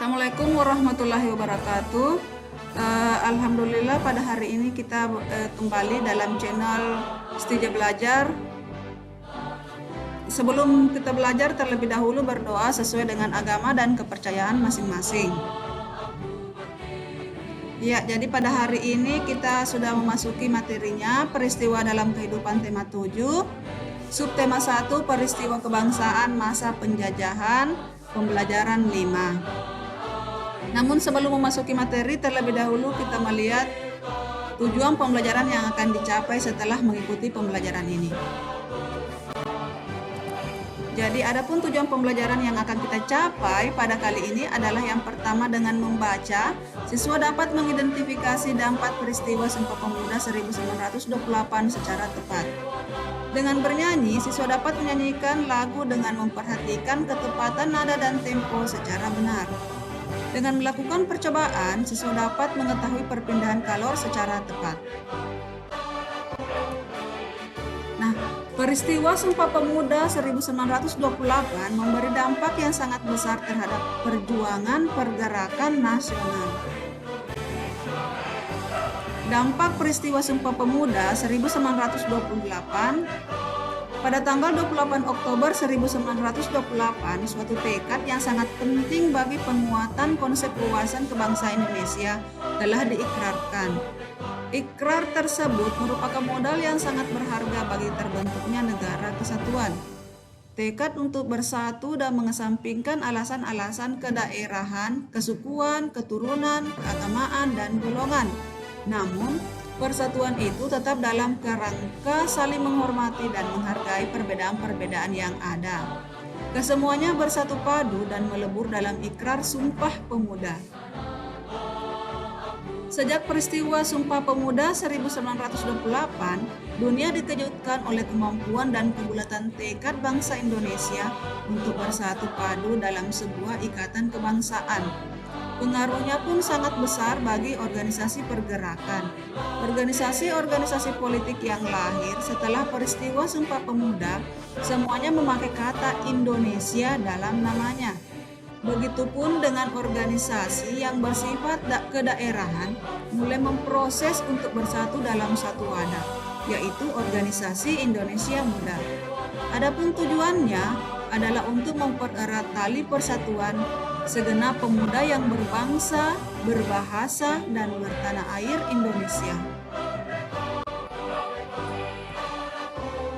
Assalamualaikum warahmatullahi wabarakatuh. Alhamdulillah pada hari ini kita kembali dalam channel Setia Belajar. Sebelum kita belajar, terlebih dahulu berdoa sesuai dengan agama dan kepercayaan masing-masing. Ya, jadi pada hari ini kita sudah memasuki materinya, peristiwa dalam kehidupan tema 7. Subtema 1, peristiwa kebangsaan masa penjajahan, pembelajaran 5. Namun sebelum memasuki materi, terlebih dahulu kita melihat tujuan pembelajaran yang akan dicapai setelah mengikuti pembelajaran ini. Jadi adapun tujuan pembelajaran yang akan kita capai pada kali ini adalah yang pertama, dengan membaca, siswa dapat mengidentifikasi dampak peristiwa Sumpah Pemuda 1928 secara tepat. Dengan bernyanyi, siswa dapat menyanyikan lagu dengan memperhatikan ketepatan nada dan tempo secara benar. Dengan melakukan percobaan, siswa dapat mengetahui perpindahan kalor secara tepat. Nah, peristiwa Sumpah Pemuda 1928 memberi dampak yang sangat besar terhadap perjuangan pergerakan nasional. Dampak peristiwa Sumpah Pemuda 1928 pada tanggal 28 Oktober 1928, suatu tekad yang sangat penting bagi penguatan konsep wawasan kebangsaan Indonesia telah diikrarkan. Ikrar tersebut merupakan modal yang sangat berharga bagi terbentuknya negara kesatuan. Tekad untuk bersatu dan mengesampingkan alasan-alasan kedaerahan, kesukuan, keturunan, keagamaan, dan golongan. Namun, persatuan itu tetap dalam kerangka saling menghormati dan menghargai perbedaan-perbedaan yang ada. Kesemuanya bersatu padu dan melebur dalam ikrar Sumpah Pemuda. Sejak peristiwa Sumpah Pemuda 1928, dunia dikejutkan oleh kemampuan dan kebulatan tekad bangsa Indonesia untuk bersatu padu dalam sebuah ikatan kebangsaan. Pengaruhnya pun sangat besar bagi organisasi pergerakan. Organisasi-organisasi politik yang lahir setelah peristiwa Sumpah Pemuda semuanya memakai kata Indonesia dalam namanya. Begitupun dengan organisasi yang bersifat kedaerahan mulai memproses untuk bersatu dalam satu wadah, yaitu Organisasi Indonesia Muda. Adapun tujuannya adalah untuk mempererat tali persatuan segenap pemuda yang berbangsa, berbahasa, dan bertanah air Indonesia.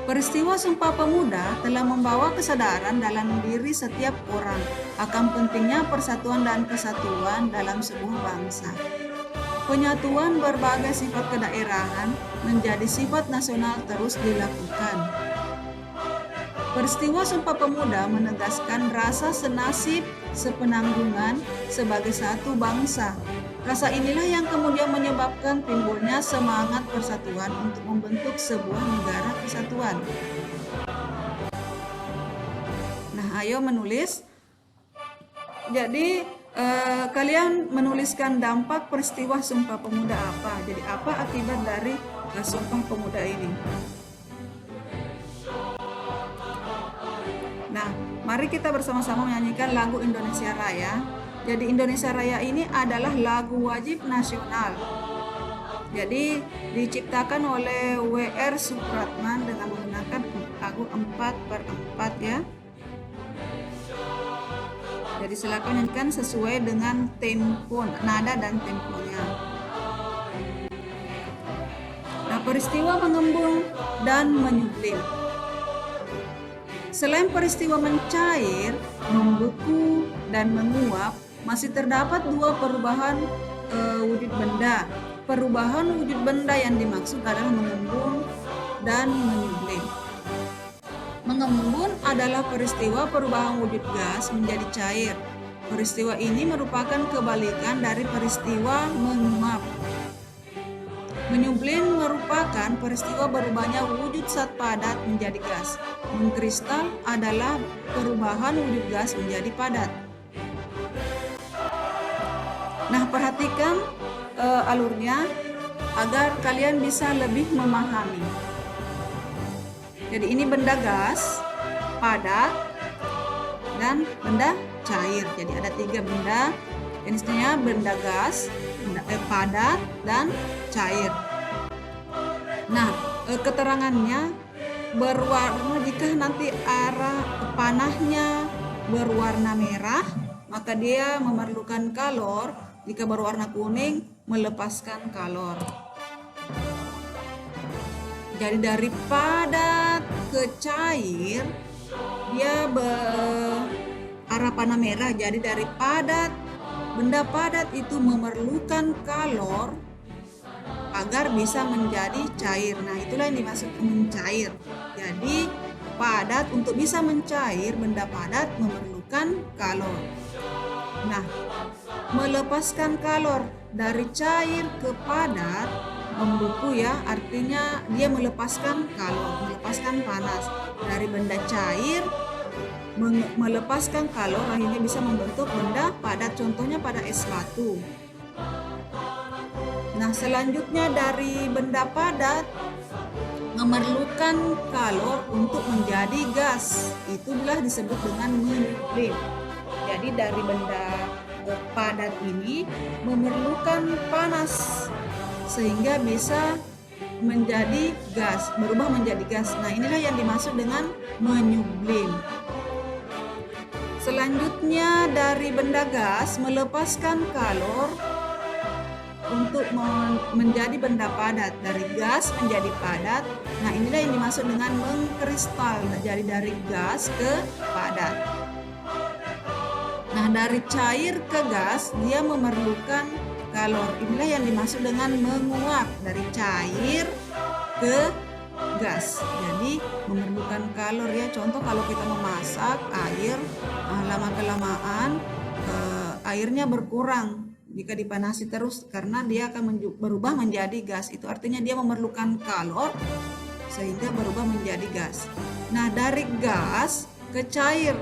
Peristiwa Sumpah Pemuda telah membawa kesadaran dalam diri setiap orang akan pentingnya persatuan dan kesatuan dalam sebuah bangsa. Penyatuan berbagai sifat kedaerahan menjadi sifat nasional terus dilakukan. Peristiwa Sumpah Pemuda menegaskan rasa senasib, sepenanggungan sebagai satu bangsa. Rasa inilah yang kemudian menyebabkan timbulnya semangat persatuan untuk membentuk sebuah negara kesatuan. Nah, ayo menulis. Jadi kalian menuliskan dampak peristiwa Sumpah Pemuda apa? Jadi apa akibat dari Sumpah Pemuda ini? Nah, mari kita bersama-sama menyanyikan lagu Indonesia Raya. Jadi Indonesia Raya ini adalah lagu wajib nasional. Jadi diciptakan oleh W.R. Supratman dengan menggunakan lagu 4/4 ya. Jadi silakan nyanyikan sesuai dengan tempo, nada dan temponya. Nah, peristiwa mengembung dan menyublim. Selain peristiwa mencair, membeku, dan menguap, masih terdapat dua perubahan wujud benda. Perubahan wujud benda yang dimaksud adalah mengembung dan menyublim. Mengembun adalah peristiwa perubahan wujud gas menjadi cair. Peristiwa ini merupakan kebalikan dari peristiwa menguap. Menyublim merupakan peristiwa berubahnya wujud zat padat menjadi gas. Mengkristal adalah perubahan wujud gas menjadi padat. Nah, perhatikan alurnya agar kalian bisa lebih memahami. Jadi ini benda gas, padat, dan benda cair. Jadi ada 3 benda Jenisnya benda gas, padat, dan cair. Nah, keterangannya berwarna, jika nanti arah panahnya berwarna merah, maka dia memerlukan kalor. Jika berwarna kuning, melepaskan kalor. Jadi dari padat ke cair, dia arah panah merah. Jadi dari padat, benda padat itu memerlukan kalor agar bisa menjadi cair. Nah, itulah yang dimaksud mencair. Jadi padat, untuk bisa mencair, benda padat memerlukan kalor. Nah, melepaskan kalor dari cair ke padat, membeku ya, artinya dia melepaskan kalor, melepaskan panas. Dari benda cair melepaskan kalor, akhirnya bisa membentuk benda padat, contohnya pada es batu. Nah, selanjutnya dari benda padat memerlukan kalor untuk menjadi gas, itulah disebut dengan menyublim. Jadi dari benda padat ini memerlukan panas sehingga bisa menjadi gas, berubah menjadi gas. Nah, inilah yang dimaksud dengan menyublim. Selanjutnya dari benda gas melepaskan kalor untuk menjadi benda padat, dari gas menjadi padat. Nah, inilah yang dimaksud dengan mengkristal, jadi dari gas ke padat. Nah, dari cair ke gas dia memerlukan kalor, inilah yang dimaksud dengan menguap, dari cair ke gas, jadi memerlukan kalor ya. Contoh kalau kita memasak air, lama kelamaan airnya berkurang jika dipanasi terus, karena dia akan berubah menjadi gas. Itu artinya dia memerlukan kalor sehingga berubah menjadi gas. Nah, dari gas ke cair,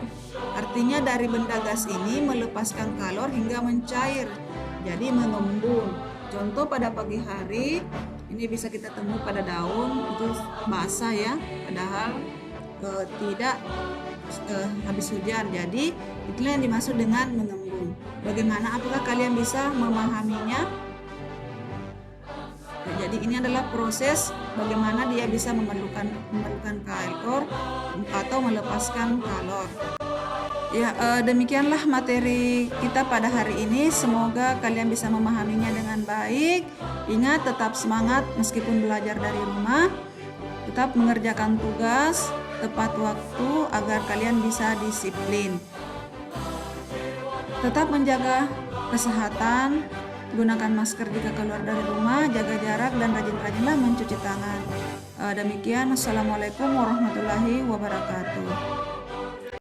artinya dari benda gas ini melepaskan kalor hingga mencair, jadi mengembun. Contoh pada pagi hari ini bisa kita temui pada daun, itu basah ya, padahal tidak habis hujan. Jadi itulah yang dimaksud dengan mengembun. Bagaimana, apakah kalian bisa memahaminya? Nah, jadi ini adalah proses bagaimana dia bisa memerlukan kalor atau melepaskan kalor. Ya, demikianlah materi kita pada hari ini. Semoga kalian bisa memahaminya dengan baik. Ingat, tetap semangat meskipun belajar dari rumah. Tetap mengerjakan tugas tepat waktu agar kalian bisa disiplin. Tetap menjaga kesehatan, gunakan masker jika keluar dari rumah, jaga jarak, dan rajin-rajinlah mencuci tangan. Demikian, Assalamualaikum warahmatullahi wabarakatuh.